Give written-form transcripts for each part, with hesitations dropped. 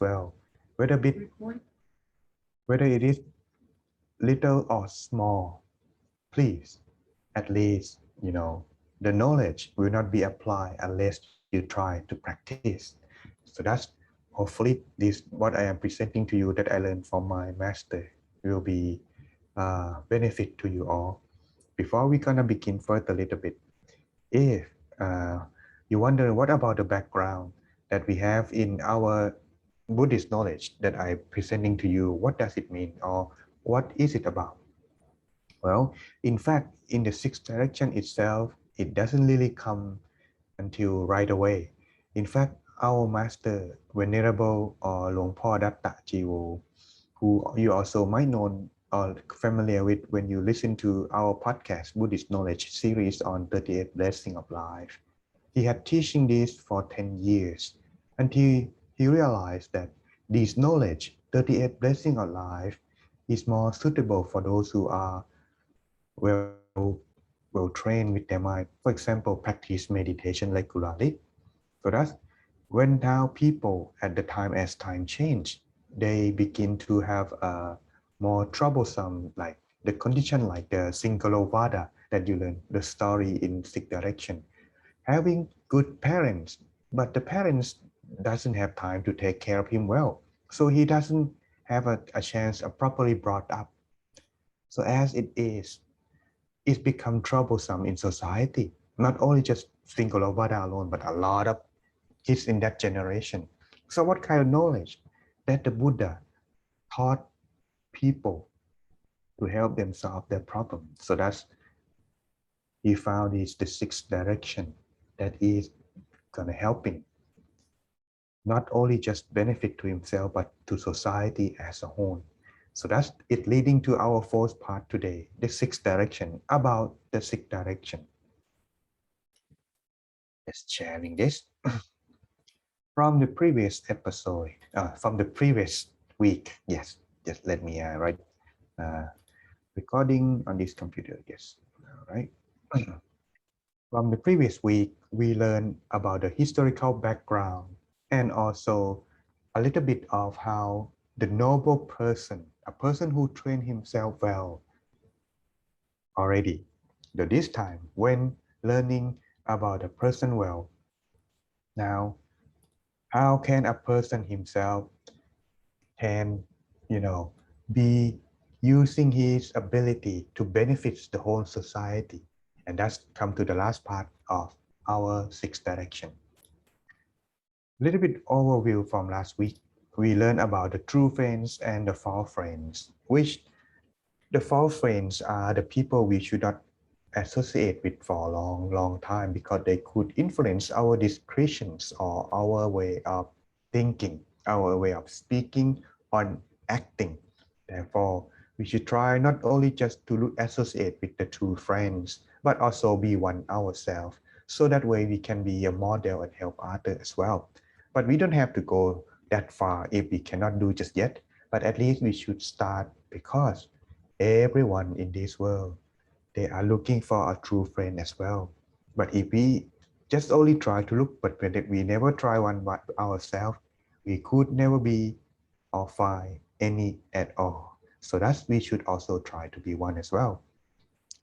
well, whether bit, whether it is little or small, please, at least, the knowledge will not be applied unless you try to practice. So that's hopefully this what I am presenting to you that I learned from my master will be benefit to you all. Before we're gonna begin further a little bit, if uh, you wonder what about the background that we have in our Buddhist knowledge that I'm presenting to you, what does it mean or what is it about? Well, in fact, in the sixth direction itself, it doesn't really come until right away. In fact, our master, Venerable or Luang Por Datta Jiwo, who you also might know or familiar with when you listen to our podcast, Buddhist Knowledge series on 38 Blessings of Life. He had teaching this for 10 years until he realized that this knowledge, 38 Blessings of Life, is more suitable for those who are well well trained with their mind. For example, practice meditation regularly. So that's when now people at the time as time change, they begin to have a more troublesome like the condition like the Singalovada that you learn the story in six direction. Having good parents, but the parents doesn't have time to take care of him well. So he doesn't have a chance of properly brought up. So as it is, it's become troublesome in society. Not only just Singalovada alone, but a lot of kids in that generation. So what kind of knowledge that the Buddha taught people to help them solve their problem? So that's he found is the sixth direction that is gonna help him not only just benefit to himself but to society as a whole. So that's it leading to our fourth part today, the sixth direction, about the sixth direction. Just sharing this from the previous episode, from the previous week. Yes, just let me write uh, recording on this computer. Yes, all right. From the previous week, we learned about the historical background and also a little bit of how the noble person, a person who trained himself well already, but this time when learning about a person well, now how can a person himself can, be using his ability to benefit the whole society? And that's come to the last part of our sixth direction. A little bit overview from last week. We learned about the true friends and the false friends, which the false friends are the people we should not associate with for a long, long time because they could influence our discretions or our way of thinking, our way of speaking or acting. Therefore, we should try not only just to associate with the true friends, but also be one ourselves. So that way we can be a model and help others as well. But we don't have to go that far if we cannot do just yet. But at least we should start because everyone in this world, they are looking for a true friend as well. But if we just only try to look, but when we never try one by ourselves, we could never be or find any at all. So that's we should also try to be one as well.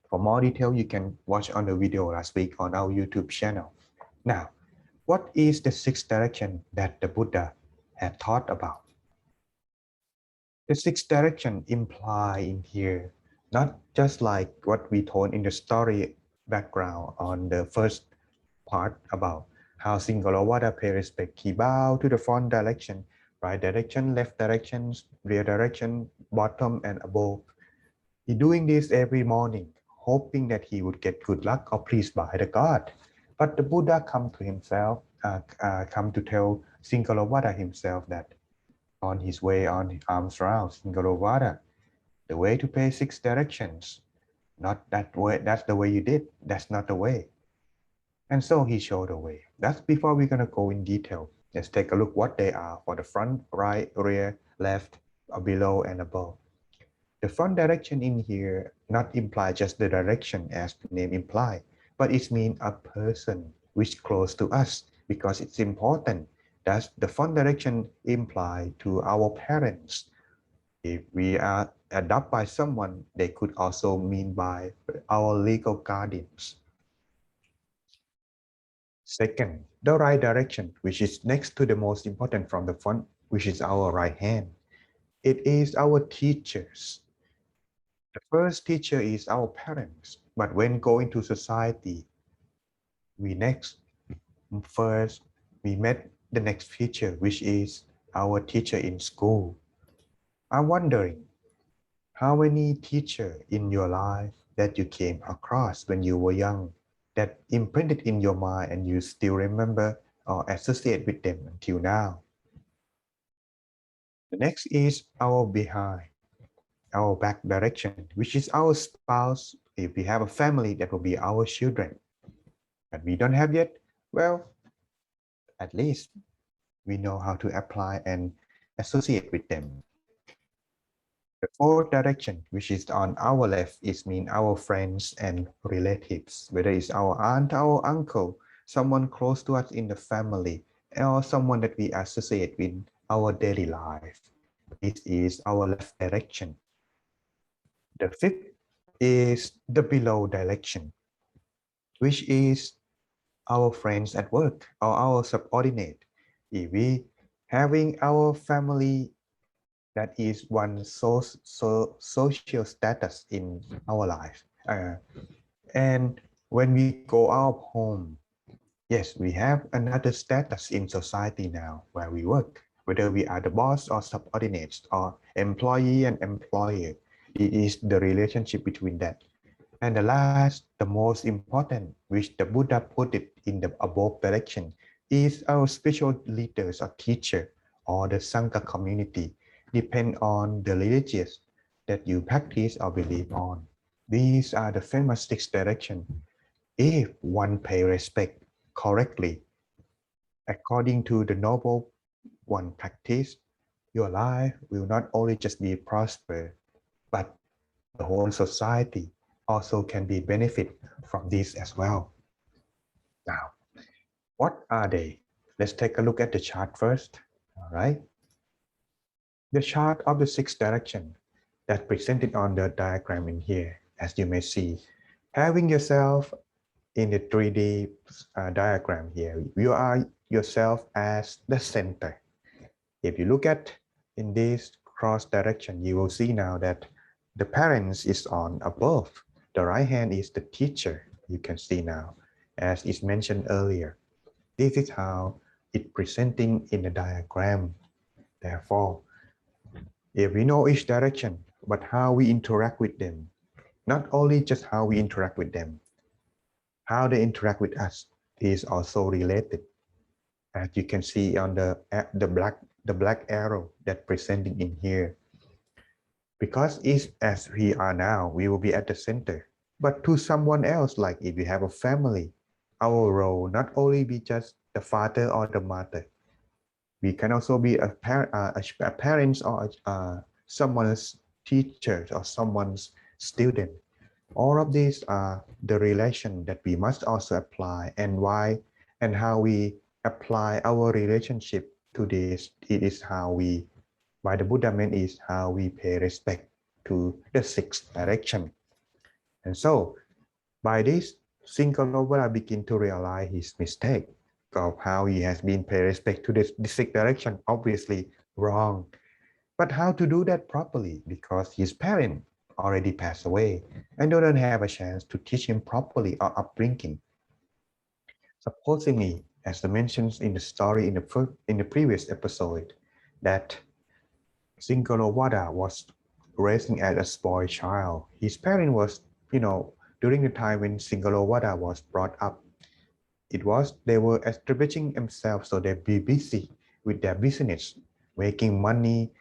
For more detail, you can watch on the video last week on our YouTube channel. Now, what is the sixth direction that the Buddha had taught about? The sixth direction imply in here, not just like what we told in the story background on the first part about how Singalovada pay respect. He bowed to the front direction, right direction, left directions, rear direction, bottom and above. He doing this every morning, hoping that he would get good luck or pleased by the God. But the Buddha come to himself, come to tell Singalovada himself that on his way on arms round Singalovada, the way to pay six directions, not that way, that's the way you did, that's not the way. And so he showed the way. That's before we're gonna go in detail. Let's take a look what they are for the front, right, rear, left, below and above. The front direction in here not imply just the direction as the name imply, but it means a person which close to us because it's important. Does the font direction imply to our parents? If we are adopted by someone, they could also mean by our legal guardians. Second, the right direction, which is next to the most important from the font, which is our right hand. It is our teachers. The first teacher is our parents, but when going to society, we next first we met the next teacher, which is our teacher in school. I'm wondering how many teachers in your life that you came across when you were young that imprinted in your mind and you still remember or associate with them until now. The next is our behind, our back direction, which is our spouse. If we have a family, that will be our children. But we don't have yet, well, at least we know how to apply and associate with them. The fourth direction, which is on our left, is mean our friends and relatives, whether it's our aunt, our uncle, someone close to us in the family, or someone that we associate with our daily life. This is our left direction. The fifth is the below direction, which is our friends at work or our subordinate. If we having our family that is one social status in our life. And when we go out home, yes, we have another status in society now where we work, whether we are the boss or subordinates or employee and employer. It is the relationship between that. And the last, the most important, which the Buddha put it in the above direction, is our spiritual leaders or teacher or the Sangha community, depend on the religious that you practice or believe on. These are the famous six directions. If one pay respect correctly, according to the noble one practice, your life will not only just be prosper, but the whole society also can be benefit from this as well. Now, what are they? Let's take a look at the chart first. All right. The chart of the six direction that presented on the diagram in here, as you may see, having yourself in the 3D diagram here, you are yourself as the center. If you look at in this cross direction, you will see now that the parents is on above. The right hand is the teacher. You can see now, as is mentioned earlier. This is how it presenting in the diagram. Therefore, if we know each direction, but how we interact with them, not only just how we interact with them, how they interact with us is also related. As you can see on the black arrow that presenting in here. Because as we are now, we will be at the center. But to someone else, like if you have a family, our role not only be just the father or the mother. We can also be a parents or someone's teacher or someone's student. All of these are the relation that we must also apply, and why and how we apply our relationship to this. It is how we, by the Buddha meant, is how we pay respect to the sixth direction. And so by this, Singhalovara begin to realize his mistake of how he has been pay respect to the sixth direction. Obviously wrong. But how to do that properly? Because his parent already passed away and don't have a chance to teach him properly or upbringing. Supposingly, as mentioned in the story in the previous episode, that Singhalovada was raising as a spoiled child. His parent was, during the time when Singhalovada was brought up, they were establishing themselves, so they be busy with their business, making money,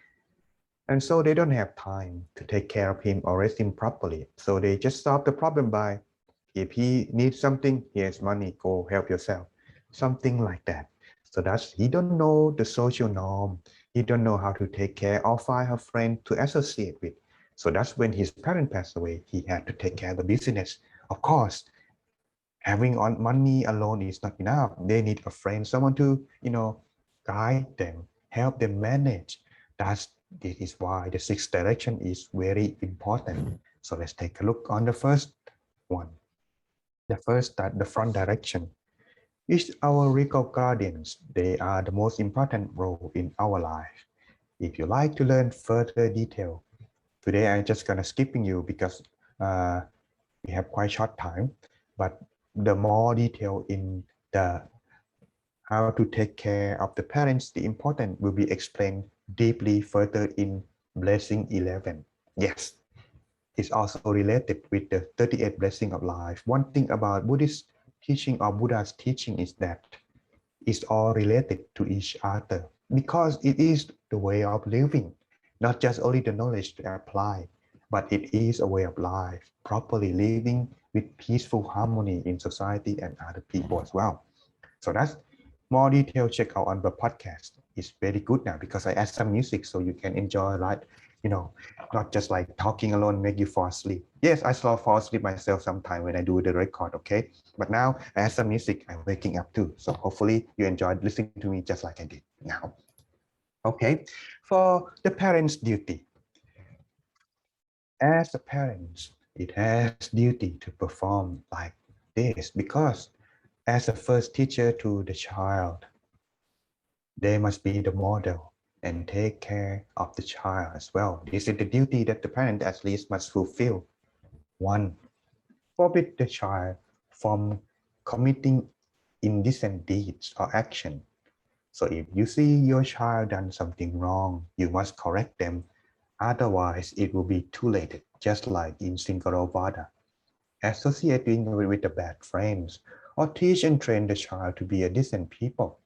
and so they don't have time to take care of him or raise him properly. So they just solve the problem by, if he needs something, here's money, go help yourself, something like that. So that's, he don't know the social norm. He don't know how to take care or find a friend to associate with. So that's when his parent passed away. He had to take care of the business. Of course, having on money alone is not enough. They need a friend, someone to, guide them, help them manage. This is why the sixth direction is very important. So let's take a look on the first one. The first, the front direction. Is our regal guardians. They are the most important role in our life. If you like to learn further detail, today I'm just gonna skipping you because we have quite short time, but the more detail in the how to take care of the parents, the important will be explained deeply further in Blessing 11. Yes, it's also related with the 38 blessing of life. One thing about Buddhist teaching or Buddha's teaching is that it's all related to each other because it is the way of living, not just only the knowledge to apply, but it is a way of life, properly living with peaceful harmony in society and other people as well. So that's more detail. Check out on the podcast. It's very good now because I add some music so you can enjoy, like, not just like talking alone make you fall asleep. Yes, I still fall asleep myself sometime when I do the record, okay? But now I add some music, I'm waking up too. So hopefully you enjoyed listening to me just like I did now. Okay, for the parents' duty. As a parent, it has duty to perform like this because as a first teacher to the child, they must be the model and take care of the child as well. This is the duty that the parent at least must fulfill. One, forbid the child from committing indecent deeds or action. So if you see your child done something wrong, you must correct them. Otherwise, it will be too late, just like in Singarovada. Associating with the bad friends, or teach and train the child to be a decent people.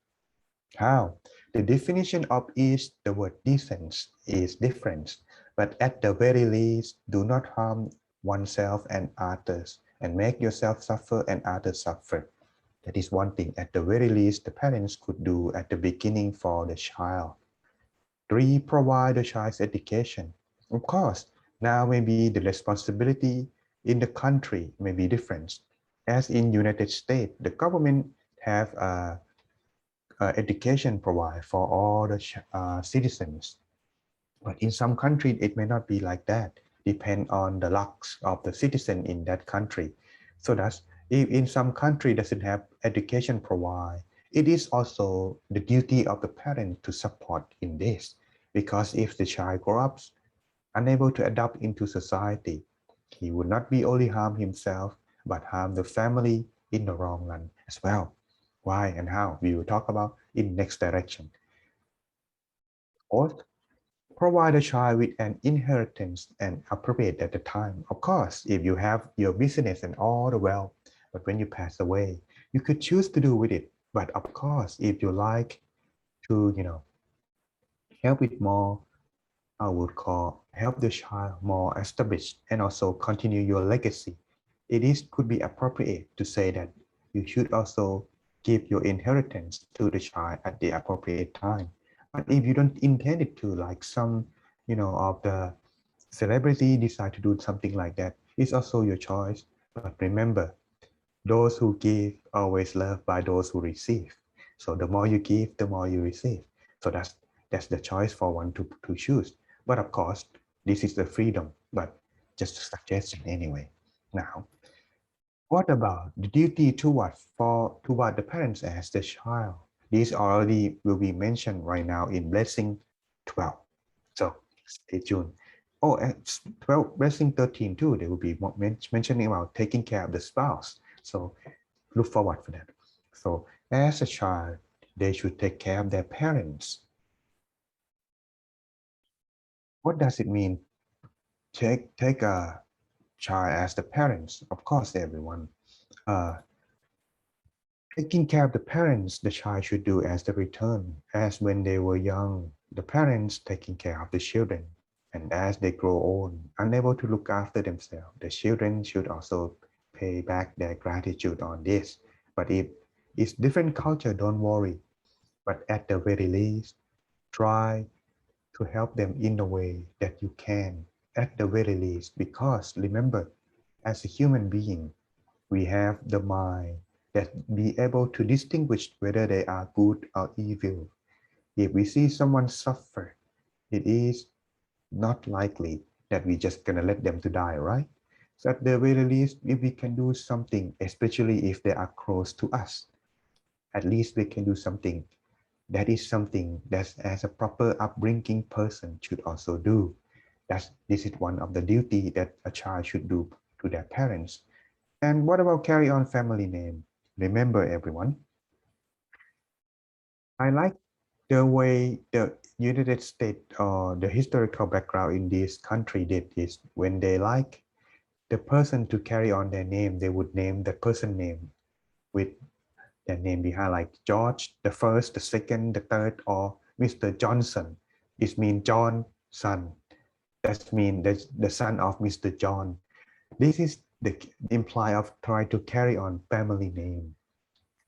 How? The definition of each, the word decent, is different, but at the very least, do not harm oneself and others, and make yourself suffer and others suffer. That is one thing, at the very least, the parents could do at the beginning for the child. 3, provide the child's education. Of course, now maybe the responsibility in the country may be different. As in United States, the government have a education provided for all the citizens. But in some countries, it may not be like that, depend on the lucks of the citizen in that country. So that's if in some country doesn't have education provided, it is also the duty of the parent to support in this. Because if the child grows up unable to adapt into society, he would not be only harm himself, but harm the family in the long run as well. Why and how we will talk about in next direction. Fourth, provide a child with an inheritance and appropriate at the time. Of course, if you have your business and all the wealth, but when you pass away, you could choose to do with it. But of course, if you like to, help it more, I would call help the child more established and also continue your legacy. It is could be appropriate to say that you should also give your inheritance to the child at the appropriate time. But if you don't intend it to, like some, of the celebrity decide to do something like that, it's also your choice. But remember, those who give always love by those who receive. So the more you give, the more you receive. So that's the choice for one to choose. But of course, this is the freedom, but just a suggestion anyway. Now, what about the duty toward the parents as the child? These already will be mentioned right now in blessing 12. So stay tuned. Oh, and 12, blessing 13 too. They will be mentioning about taking care of the spouse. So look forward for that. So as a child, they should take care of their parents. What does it mean? Take a child as the parents. Of course, everyone. Uh, Taking care of the parents, the child should do as the return, as when they were young, the parents taking care of the children. And as they grow old, unable to look after themselves, the children should also pay back their gratitude on this. But if it's different culture, don't worry. But at the very least, try to help them in the way that you can, at the very least, because remember, as a human being, we have the mind that be able to distinguish whether they are good or evil. If we see someone suffer, it is not likely that we just gonna let them to die, right? So at the very least, if we can do something, especially if they are close to us, at least we can do something. That is something that as a proper upbringing person should also do. This is one of the duty that a child should do to their parents. And what about carry on family name? Remember everyone, I like the way the United States or the historical background in this country did this. When they like the person to carry on their name, they would name the person name with their name behind, like George the first, the second, the third, or Mr. Johnson. It means John son. That means the son of Mr. John. This is the imply of try to carry on family name.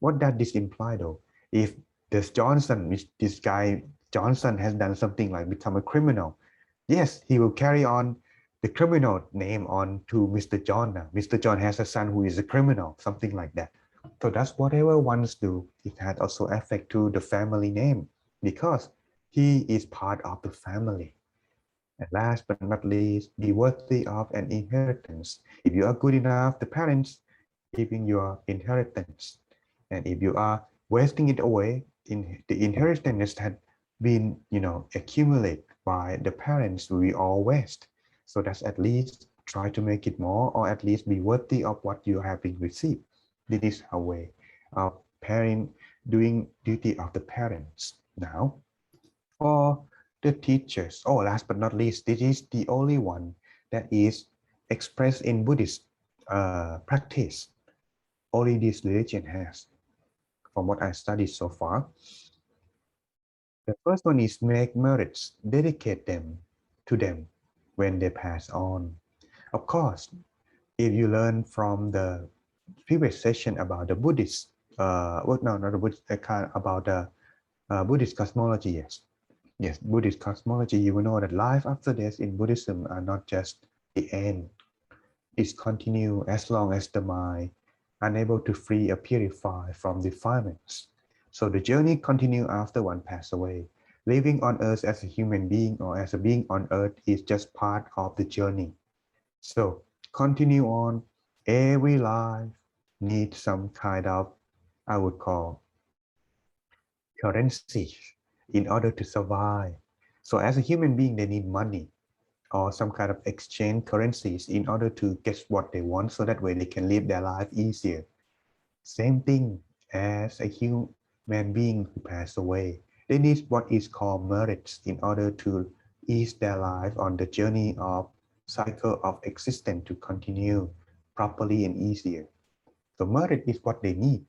What does this imply though? If this Johnson, this guy Johnson has done something like become a criminal, yes, he will carry on the criminal name on to Mr. John. Now, Mr. John has a son who is a criminal, something like that. So that's whatever ones do. It had also effect to the family name because he is part of the family. And last but not least, be worthy of an inheritance. If you are good enough, the parents giving your inheritance. And if you are wasting it away, in the inheritance had been, accumulated by the parents, we all waste. So that's at least try to make it more, or at least be worthy of what you have been received. This is our way of parent doing duty of the parents. Now, for the teachers, oh, last but not least, this is the only one that is expressed in Buddhist practice. Only this religion has, from what I studied so far. The first one is make merits, dedicate them to them when they pass on. Of course, if you learn from the previous session about the Buddhist, well, no, not the Buddhist, about the Buddhist cosmology, yes. Yes, Buddhist cosmology, you will know that life after death in Buddhism are not just the end. It's continue as long as the mind unable to free or purify from defilements. So the journey continue after one pass away. Living on earth as a human being or as a being on earth is just part of the journey. So continue on. Every life needs some kind of, I would call, currency in order to survive. So as a human being, they need money or some kind of exchange currencies in order to get what they want, so that way they can live their life easier. Same thing as a human being who passed away. They need what is called merits in order to ease their life on the journey of cycle of existence to continue properly and easier. So merit is what they need,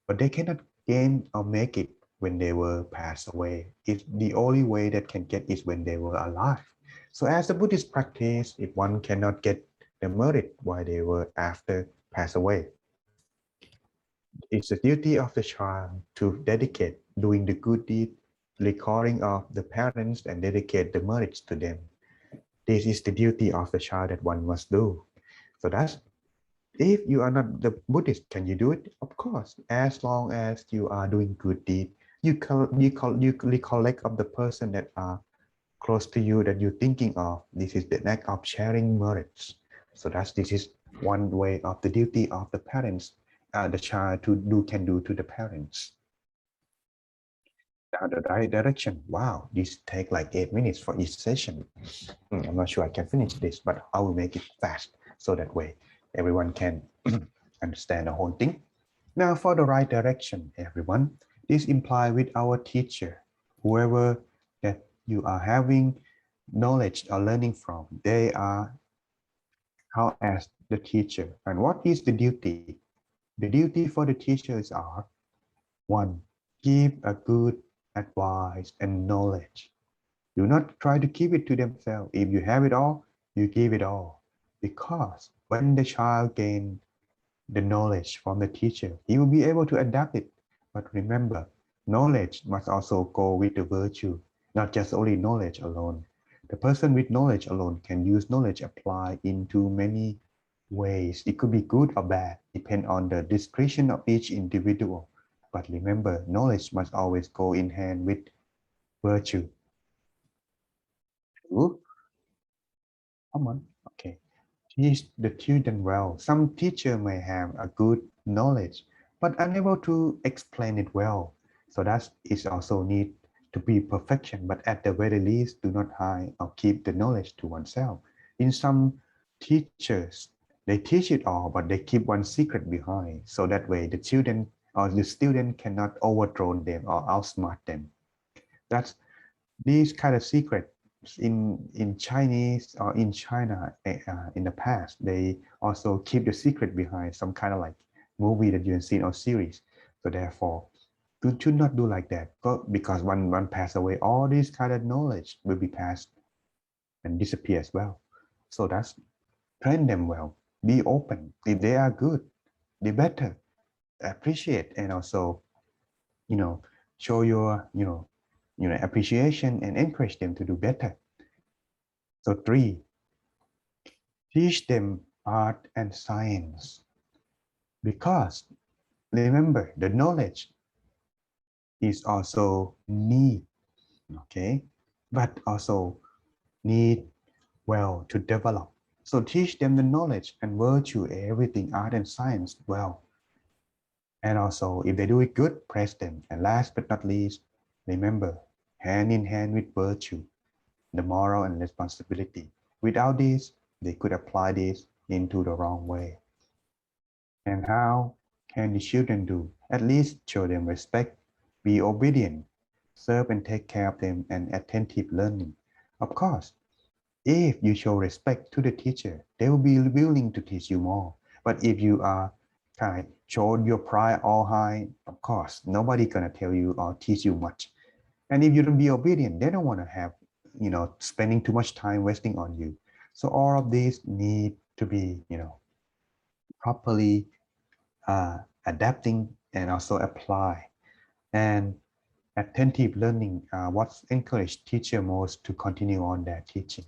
but they cannot gain or make it when they were passed away. It's the only way that can get is when they were alive. So as a Buddhist practice, if one cannot get the merit while they were after pass away, it's the duty of the child to dedicate doing the good deed, recalling of the parents and dedicate the merits to them. This is the duty of the child that one must do. So that's, if you are not the Buddhist, can you do it? Of course, as long as you are doing good deed, you recollect of the person that are close to you that you're thinking of. This is the act of sharing merits. So this is one way of the duty of the parents, the child can do to the parents. Now the right direction. Wow, this take like 8 minutes for each session. I'm not sure I can finish this, but I will make it fast so that way everyone can understand the whole thing. Now for the right direction, everyone, this implies with our teacher, whoever that you are having knowledge or learning from, they are how as the teacher. And what is the duty? The duty for the teachers are: one, give a good advice and knowledge. Do not try to keep it to themselves. If you have it all, you give it all. Because when the child gains the knowledge from the teacher, he will be able to adapt it. But remember, knowledge must also go with the virtue, not just only knowledge alone. The person with knowledge alone can use knowledge applied into many ways. It could be good or bad, depend on the discretion of each individual. But remember, knowledge must always go in hand with virtue. Two, come on, okay. Teach the children well. Some teacher may have a good knowledge, but unable to explain it well. So that is also need to be perfection, but at the very least, do not hide or keep the knowledge to oneself. In some teachers, they teach it all, but they keep one secret behind. So that way the children or the student cannot overthrow them or outsmart them. That's these kind of secrets in Chinese or in China in the past, they also keep the secret behind some kind of like movie that you have seen or series. So therefore, you should not do like that. Because one pass away, all this kind of knowledge will be passed and disappear as well. So that's train them well. Be open. If they are good, they better appreciate and also, you know, show your, appreciation and encourage them to do better. So three, teach them art and science because remember the knowledge is also need, okay, but also need well to develop. So teach them the knowledge and virtue, everything, art and science well. And also if they do it good, praise them. And last but not least, remember, hand in hand with virtue, the moral and responsibility. Without this, they could apply this into the wrong way. And how can the children do? At least show them respect, be obedient, serve and take care of them, and attentive learning. Of course, if you show respect to the teacher, they will be willing to teach you more. But if you are kind of show your pride all high, of course, nobody gonna tell you or teach you much. And if you don't be obedient, they don't want to have, spending too much time wasting on you. So all of these need to be, properly adapting and also apply. And attentive learning, what's encouraged teacher most to continue on their teaching.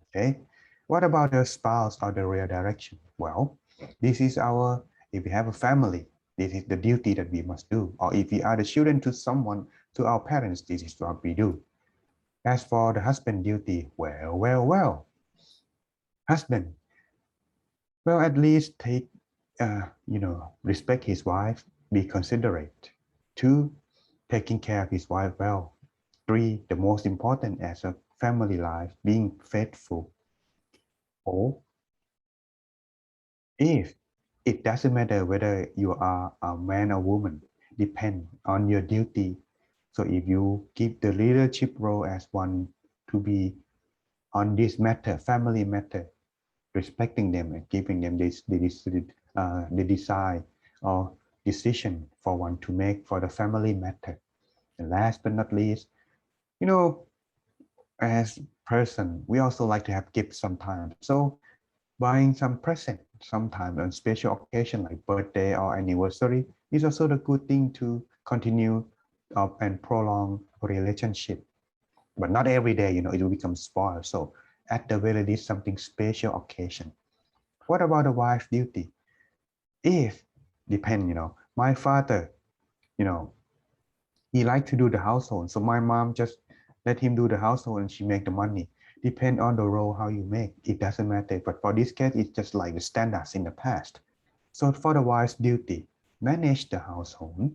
Okay. What about the spouse or the real direction? Well, this is our, if we have a family, this is the duty that we must do. Or if we are the children to someone, to our parents, this is what we do. As for the husband duty, well, husband, well, at least take, respect his wife, be considerate. Two, taking care of his wife well. Three, the most important as a family life, being faithful. Four, if it doesn't matter whether you are a man or woman, depend on your duty. So if you give the leadership role as one to be on this matter, family matter, respecting them and giving them the desire or decision for one to make for the family matter. And last but not least, as person, we also like to have gifts sometimes. So buying some present sometime on special occasion like birthday or anniversary is also the good thing to continue and prolong relationship. But not every day, it will become spoiled. So at the very least, something special occasion. What about the wife duty? If depend, my father, you know, he like to do the household. So my mom just let him do the household and she make the money. Depend on the role how you make. It doesn't matter. But for this case, it's just like the standards in the past. So for the wife's duty, manage the household,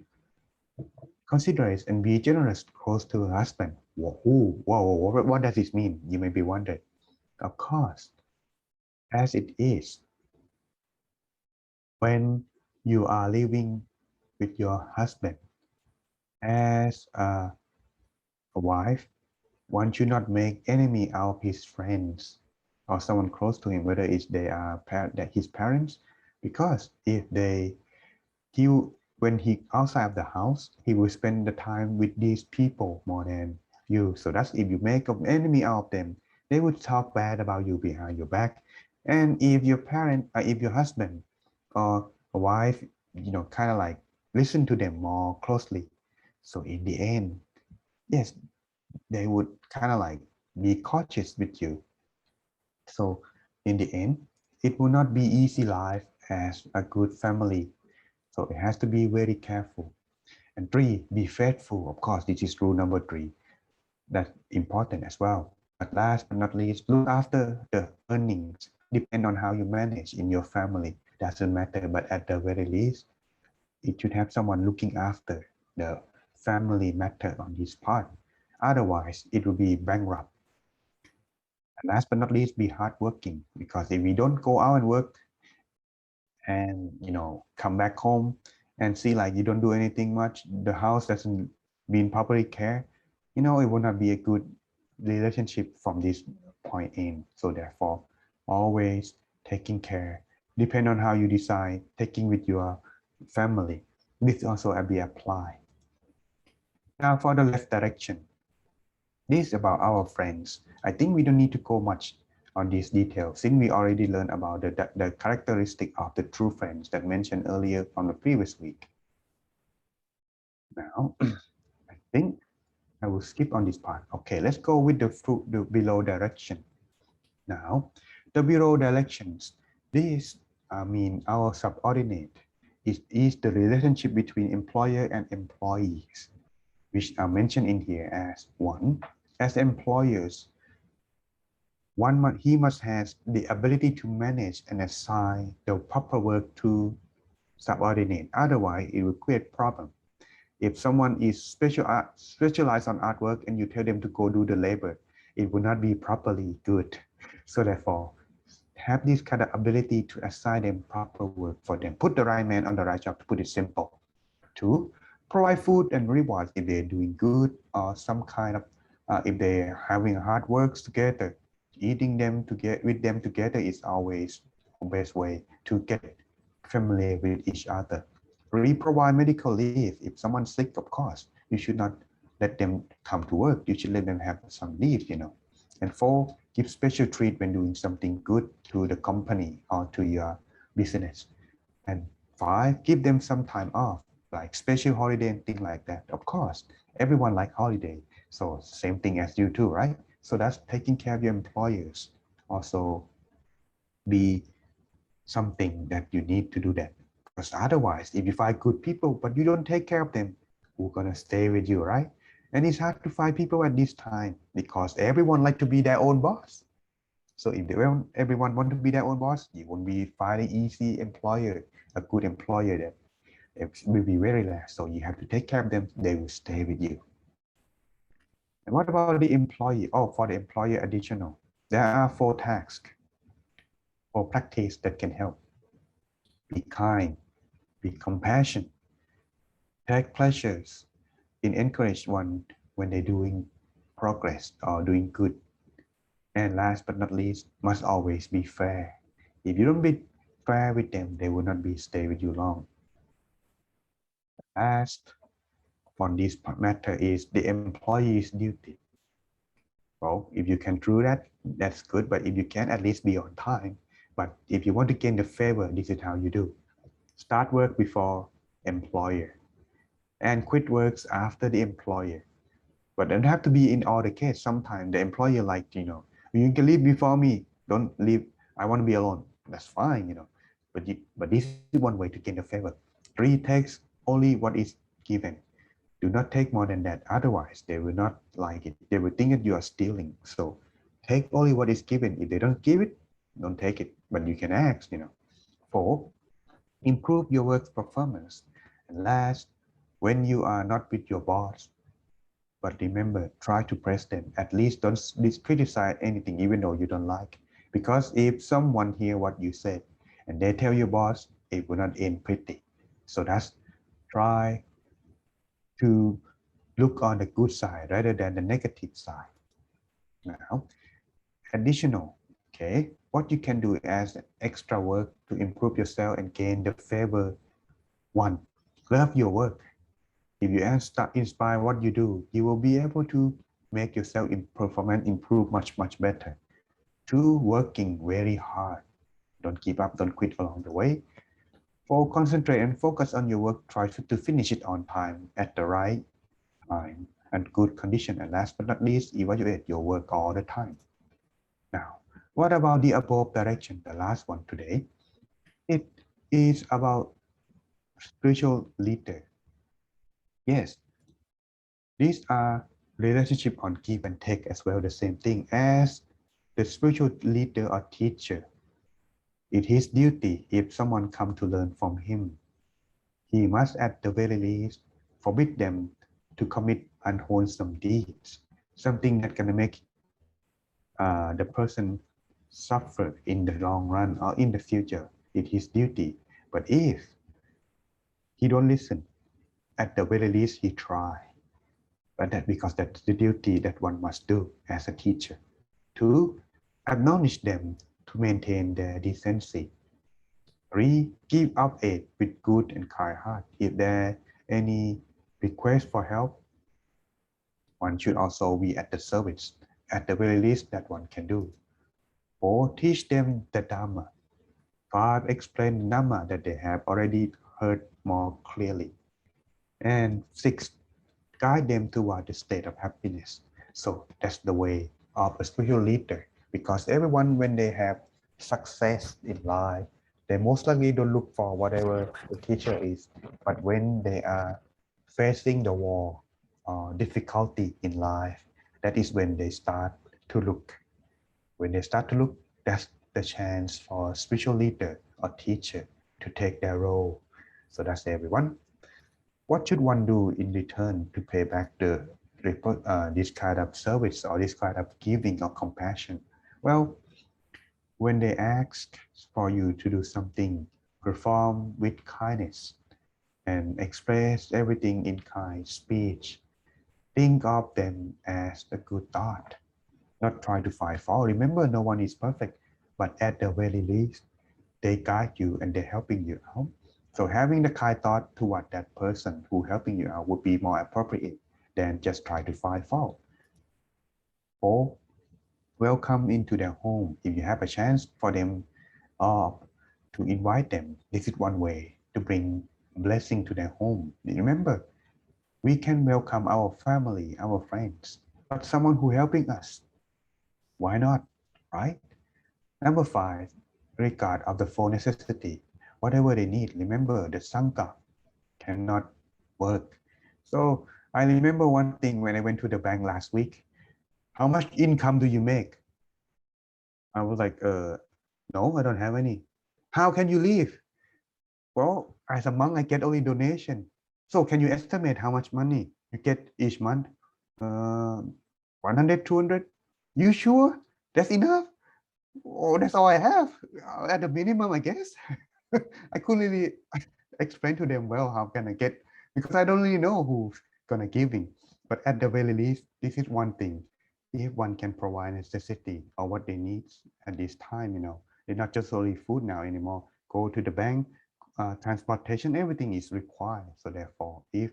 considerate and be generous close to her husband. Whoa, what does this mean? You may be wondering. Of course, as it is, when you are living with your husband as a wife, one should not make enemy out of his friends or someone close to him, whether it's they are his parents, because if he when he outside of the house, he will spend the time with these people more than you. So that's if you make an enemy out of them, they would talk bad about you behind your back. And if your parent, if your husband or a wife, kind of like listen to them more closely. So in the end, yes, they would kind of like be cautious with you. So in the end, it will not be easy life as a good family. So it has to be very careful. And three, be faithful. Of course, this is rule number three. That's important as well. But last but not least, look after the earnings. Depend on how you manage in your family. Doesn't matter, but at the very least, it should have someone looking after the family matter on this part. Otherwise, it will be bankrupt. And last but not least, be hardworking, because if we don't go out and work and come back home and see like you don't do anything much, the house doesn't being properly care, it will not be a good relationship from this point in. So therefore, always taking care, depend on how you decide, taking with your family. This also be applied. Now for the left direction, this is about our friends. I think we don't need to go much on these details since we already learned about the characteristic of the true friends that mentioned earlier from the previous week. Now, I think I will skip on this part. Okay, let's go with the below direction. Now, the below directions, this, our subordinate is the relationship between employer and employees, which are mentioned in here as one, as employers, he must have the ability to manage and assign the proper work to subordinate. Otherwise, it will create problem. If someone is specialized on artwork and you tell them to go do the labor, it will not be properly good. So therefore, have this kind of ability to assign them proper work for them. Put the right man on the right job, to put it simple. Two, provide food and rewards if they're doing good, or some kind of, if they're having hard works together. Eating them together with them together is always the best way to get familiar with each other. Provide medical leave. If someone's sick, of course, you should not let them come to work. You should let them have some leave, And four, give special treat when doing something good to the company or to your business. And five, give them some time off, like special holiday and things like that. Of course, everyone like holiday. So same thing as you too, right? So that's taking care of your employers. Also be something that you need to do that. Because otherwise, if you find good people, but you don't take care of them, who's gonna stay with you, right? And it's hard to find people at this time because everyone like to be their own boss. So if everyone want to be their own boss, you won't be finding easy employer, a good employer that it will be very less. So you have to take care of them. They will stay with you. And what about the employee? Oh, for the employer additional, there are 4 tasks or practice that can help. Be kind, be compassionate, take pleasures, in encourage one when they're doing progress or doing good. And last but not least, must always be fair. If you don't be fair with them, they will not be stay with you long. Last on this matter is the employee's duty. Well, if you can do that, that's good. But if you can, at least be on time. But if you want to gain the favor, this is how you do. Start work before employer and quit works after the employer. But don't have to be in all the case. Sometimes the employer like, you can leave before me. Don't leave. I want to be alone. That's fine. But this is one way to gain the favor. 3 takes only what is given. Do not take more than that. Otherwise, they will not like it. They will think that you are stealing. So take only what is given. If they don't give it, don't take it. But you can ask, 4, improve your work performance. And last, when you are not with your boss, but remember, try to press them. At least don't criticize anything, even though you don't like. Because if someone hear what you said and they tell your boss, it will not end pretty. So that's try to look on the good side rather than the negative side. Now, additional, okay, what you can do as extra work to improve yourself and gain the favor. 1, love your work. If you inspire what you do, you will be able to make yourself performance improve much better. 2, working very hard. Don't give up, don't quit along the way. 4, concentrate and focus on your work. Try to finish it on time, at the right time, and good condition. And last but not least, evaluate your work all the time. Now, what about the above direction, the last one today? It is about spiritual leader. Yes, these are relationship on give and take as well, the same thing as the spiritual leader or teacher. It is his duty if someone come to learn from him. He must at the very least forbid them to commit unwholesome deeds, something that can make the person suffer in the long run or in the future. It is his duty. But if he don't listen, at the very least he try. But that because that's the duty that one must do as a teacher, to acknowledge them, to maintain their decency. 3. Give up aid with good and kind heart. If there any request for help, one should also be at the service, at the very least that one can do. 4. Teach them the Dhamma. 5. Explain the Dhamma that they have already heard more clearly. And 6. Guide them toward the state of happiness. So that's the way of a spiritual leader. Because everyone, when they have success in life, they most likely don't look for whatever the teacher is. But when they are facing the war or difficulty in life, that is when they start to look. When they start to look, that's the chance for a spiritual leader or teacher to take their role. So that's everyone. What should one do in return to pay back this kind of service or this kind of giving or compassion? Well, when they ask for you to do something, perform with kindness and express everything in kind speech. Think of them as a good thought, not try to find fault. Remember, no one is perfect, but at the very least, they guide you and they're helping you out. So having the kind thought toward that person who helping you out would be more appropriate than just try to find fault. 4. Welcome into their home. If you have a chance for them to invite them, this is one way to bring blessing to their home. Remember, we can welcome our family, our friends, but someone who helping us. Why not, right? Number 5, regard of the four necessity. Whatever they need, remember the Sangha cannot work. So I remember one thing when I went to the bank last week. How much income do you make? I was like, no, I don't have any. How can you live? Well, as a monk, I get only donation. So can you estimate how much money you get each month? 100, 200? You sure? That's enough? Oh, that's all I have. At the minimum, I guess. I couldn't really explain to them, well, how can I get, because I don't really know who's gonna give me. But at the very least, this is one thing. If one can provide necessity or what they need at this time, they're not just only food now anymore. Go to the bank, transportation, everything is required. So therefore, if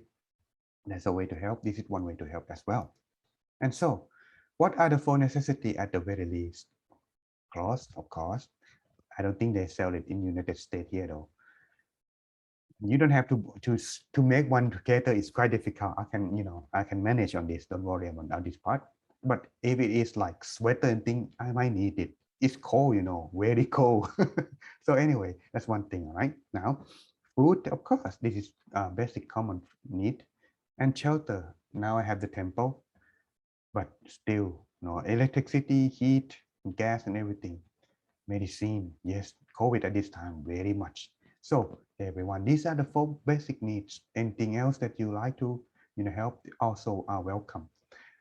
there's a way to help, this is one way to help as well. And so, what are the four necessities at the very least? Clothes, of course. I don't think they sell it in United States here though. You don't have to make one together. It's quite difficult. I can manage on this. Don't worry about this part. But if it is like sweater and thing, I might need it. It's cold, very cold. So anyway, that's one thing. All right. Now, food, of course, this is basic common need, and shelter. Now I have the temple, but still, electricity, heat, gas, and everything. Medicine, yes, COVID at this time, very much. So everyone, these are the four basic needs. Anything else that you like to, help also are welcome.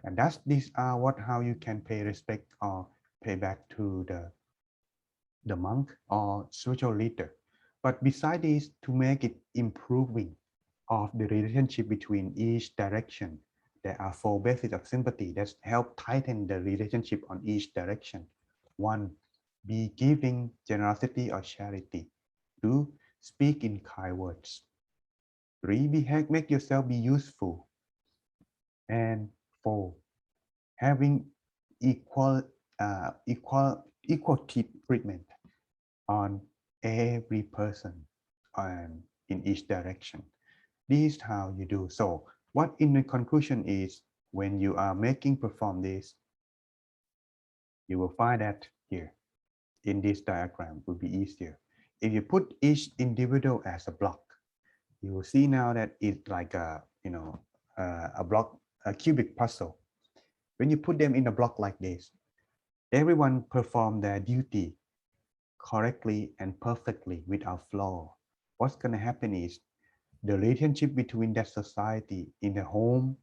And that's these are how you can pay respect or pay back to the monk or spiritual leader. But beside this, to make it improving of the relationship between each direction, there are four basics of sympathy that help tighten the relationship on each direction. 1. Be giving, generosity or charity. 2. Speak in kind words. 3. Make yourself be useful. And 4. Having equal treatment on every person and in each direction. This is how you do. So what in the conclusion is, when you are perform this, you will find that here in this diagram will be easier. If you put each individual as a block, you will see now that it's like a block, a cubic puzzle. When you put them in a block like this, everyone perform their duty correctly and perfectly without flaw. What's going to happen is the relationship between that society in the home,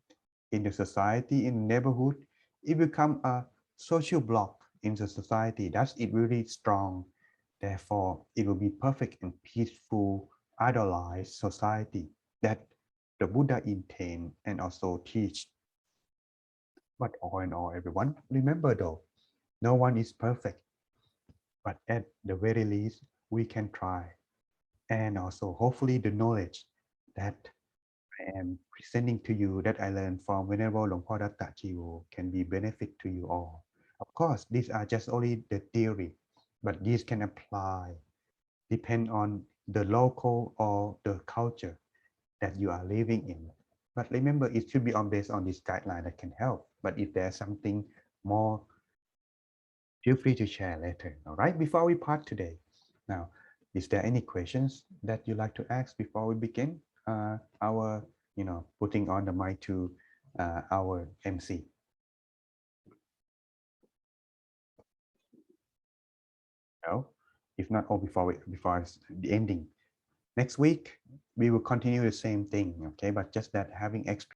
in the society, in the neighborhood, it become a social block in the society. That's it really strong. Therefore, it will be perfect and peaceful, idolized society that the Buddha intend and also teach. But all in all, everyone, remember though, no one is perfect. But at the very least, we can try. And also, hopefully, the knowledge that I am presenting to you that I learned from Venerable Luang Por Datta Jivo can be benefit to you all. Of course, these are just only the theory, but these can apply depend on the local or the culture that you are living in. But remember, it should be on based on this guideline that can help. But if there's something more, feel free to share later. All right, before we part today. Now, is there any questions that you'd like to ask before we begin our, putting on the mic to our MC? No? If not, oh, before the ending. Next week, we will continue the same thing, okay? But just that having extra